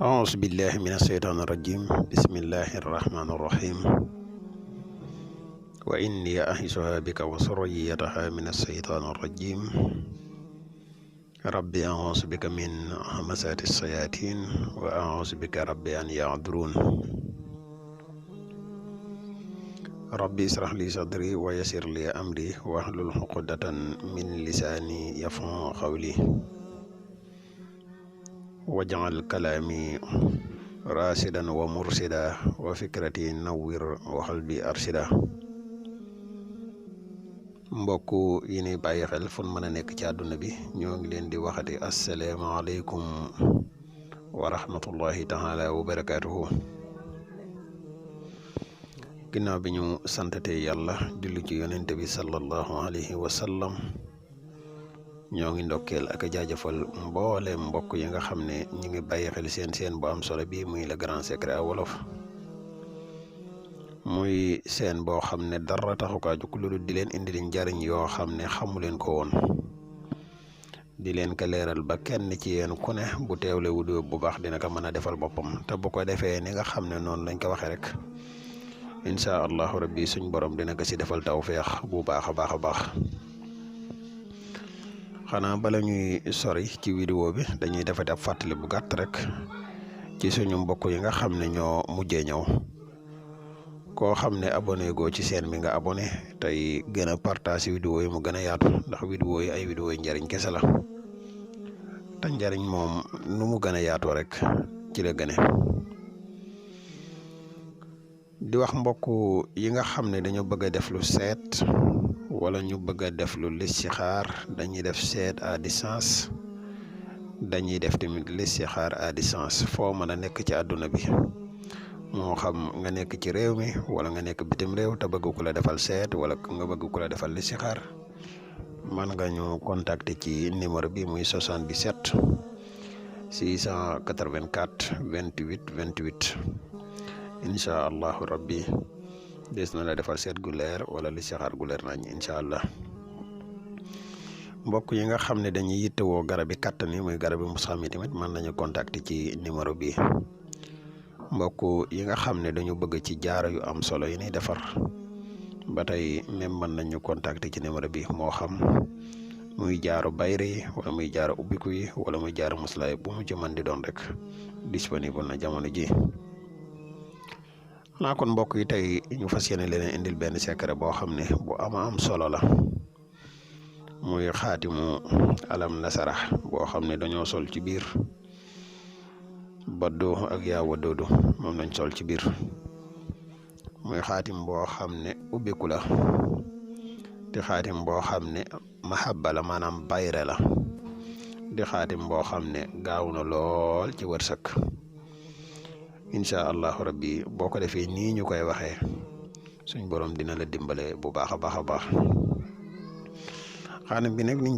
أعوذ بالله من الشيطان الرجيم بسم الله الرحمن الرحيم وإني أعيذها بك وذريتها من الشيطان الرجيم ربي أعوذ بك من همزات الشياطين وأعوذ بك ربي أن يحضرون ربي اشرح لي صدري ويسر لي أمري واحلل عقدة من لساني يفقهوا قولي واجعل كلامي راشدا ومرشدا وفكرتي نوّر وقلبي أرشدا mbokk yi ni bàyyi xel fu mën a nekk ci àdduna bi ñoo ngi leen di waxati asalaamaaleykum wa rahmatullahi taala wa barakaatuhu ginnaaw bi ñu santatee yàlla julli ci yonente bi sallallahu alayhi wa sallam ñoo ngi ndokkeel ak jaajëfal mboolem mbokk yi nga xam ne ñu ngi bàyyi xel seen bu am solo bi muy le grand secret à wolof muy seen boo xam ne dara taxu kaa jóg lu dul di leen indi njariñ yoo xam ne xamu leen ko woon di leen ko leeral ba kenn ci yéen ku ne bu teewle wu bu baax dina ko mën a defal boppam te bu ko defee ni nga xam ne noonu lañ ko waxee rek incha allahu rabbi suñ borom dina ko si defal tawfeex bu baax a baax a baax. xanaa bala ñuy sori ci vidéo bi dañuy defati ab fàttali bu gàtt rek ci suñu mbokk yi nga xam ne ñoo mujjee ñëw koo xam ne abonné goo ci seen bi nga abonné tey gën a partage vidéo yi mu gën a yaatu ndax vidéo yi ay vidéo yi njariñ kese la te njariñ moom nu mu gën a yaatoo rek ci la gëne di wax mbokk yi nga xam ne dañoo bëgg a def lu seet wala ñu bëgg a def lu listixaar dañuy def seet à distance dañuy def tamit listixaar à distance foo mën a nekk ci àdduna bi moo xam nga nekk ci réew mi wala nga nekk bitim réew te bëgg ku la defal seet wala nga bëgg ku la defal listixaar man nga ñu contacter ci numéro bi muy 77 684 28 28 incha allahu rabbi des na la defal seet gu leer wala listixaar gu leer nañ incha allah mbokk yi nga xam ne dañuy yittewoo garabi kàttan yi muy garabi musxam yi tamit mën nañu contacter ci numéro bi mbokk yi nga xam ne dañu bëgg ci jaaro yu am solo yi ñuy defar ba tey même mën nañu contacter ci numéro bi moo xam muy jaaro bayre yi wala muy jaaro ubbiku yi wala muy jaaro muslaay bu mu ci mën di doon rek disponible na jamono ji naa kon mbokk yi tey ñu fas yéene leen indil benn secret boo xam ne bu am solo la muy xaatimu alam nasara boo xam ne dañoo sol ci biir baddoo ak yaa wadoodu moom lañ sol ci biir muy xaatim boo xam ne ubbiku la di xaatim boo xam ne mahabba la maanaam bayre la di xaatim boo xam ne gaaw na lool ci wërsëg incha allahu rabbi boo ko defee nii ñu koy waxee suñ borom dina la dimbale bu baax a baax a baax xaatim bi nag ni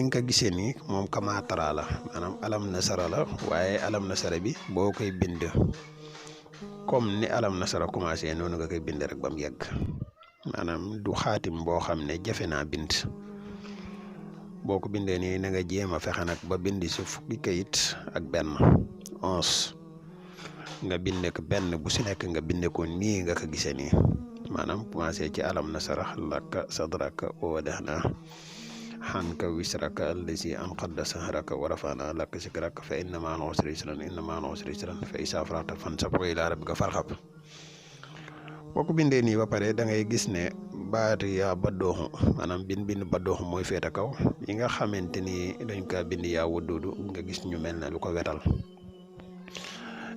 nga ko gisee nii moom kamaatara la maanaam alam nasara la waaye alam nasara bi boo koy bind comme ni alam nasara commencé noonu nga koy bind rek ba mu yegg maanaam du xaatim boo xam ne jafe naa bind boo ko bindee nii na nga jéem a fexe nag ba bindi su fukki kayit ak benn 11 nga binde ko benn bu si nekk nga binde ko nii nga ko gisee nii maanaam commencé ci alam nasara laka sadraka wa wadahna hanka wisraka allazi anqadda sahraka wa rafa'na laka zikraka fa inna ma'al usri yusran fa iza faragta fansab wa ila rabbika farghab boo ko bindee nii ba pare da ngay gis ne baati yaa baddooxu maanaam bind baddooxu mooy féete kaw yi nga xamante ni dañ kaa bind yaa waddudu nga gis ñu mel ne lu ko wetal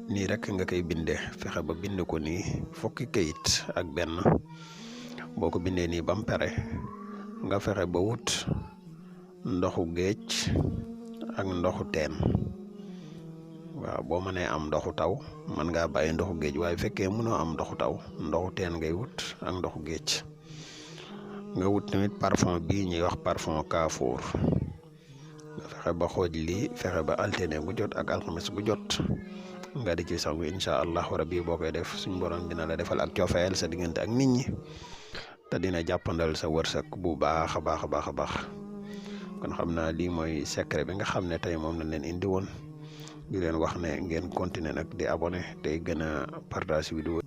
nii rek nga koy bindee fexe ba bind ko nii fukki kayit ak benn boo ko bindee nii ba mu pare nga fexe ba wut ndoxu géej ak ndoxu teen waaw boo mënee am ndoxu taw mën ngaa bàyyi ndoxu géej waaye fekkee mënoo am ndoxu taw ndoxu teen ngay wut ak ndoxu géej nga wut tamit parfum bii ñuy wax parfum Kaafour nga fexe ba xooj lii fexe ba altine bu jot ak alxames bu jot nga di ci sangu incha allahu rabbi boo koy def suñ borom dina la defal ak coofeel sa diggante ak nit ñi te dina jàppandal sa wërsëg bu baax a baax a baax a baax kon xam naa lii mooy secret bi nga xam ne tey moom lañ leen indi woon di leen wax ne ngeen continuer nag di abonné tey gën a partage vidéo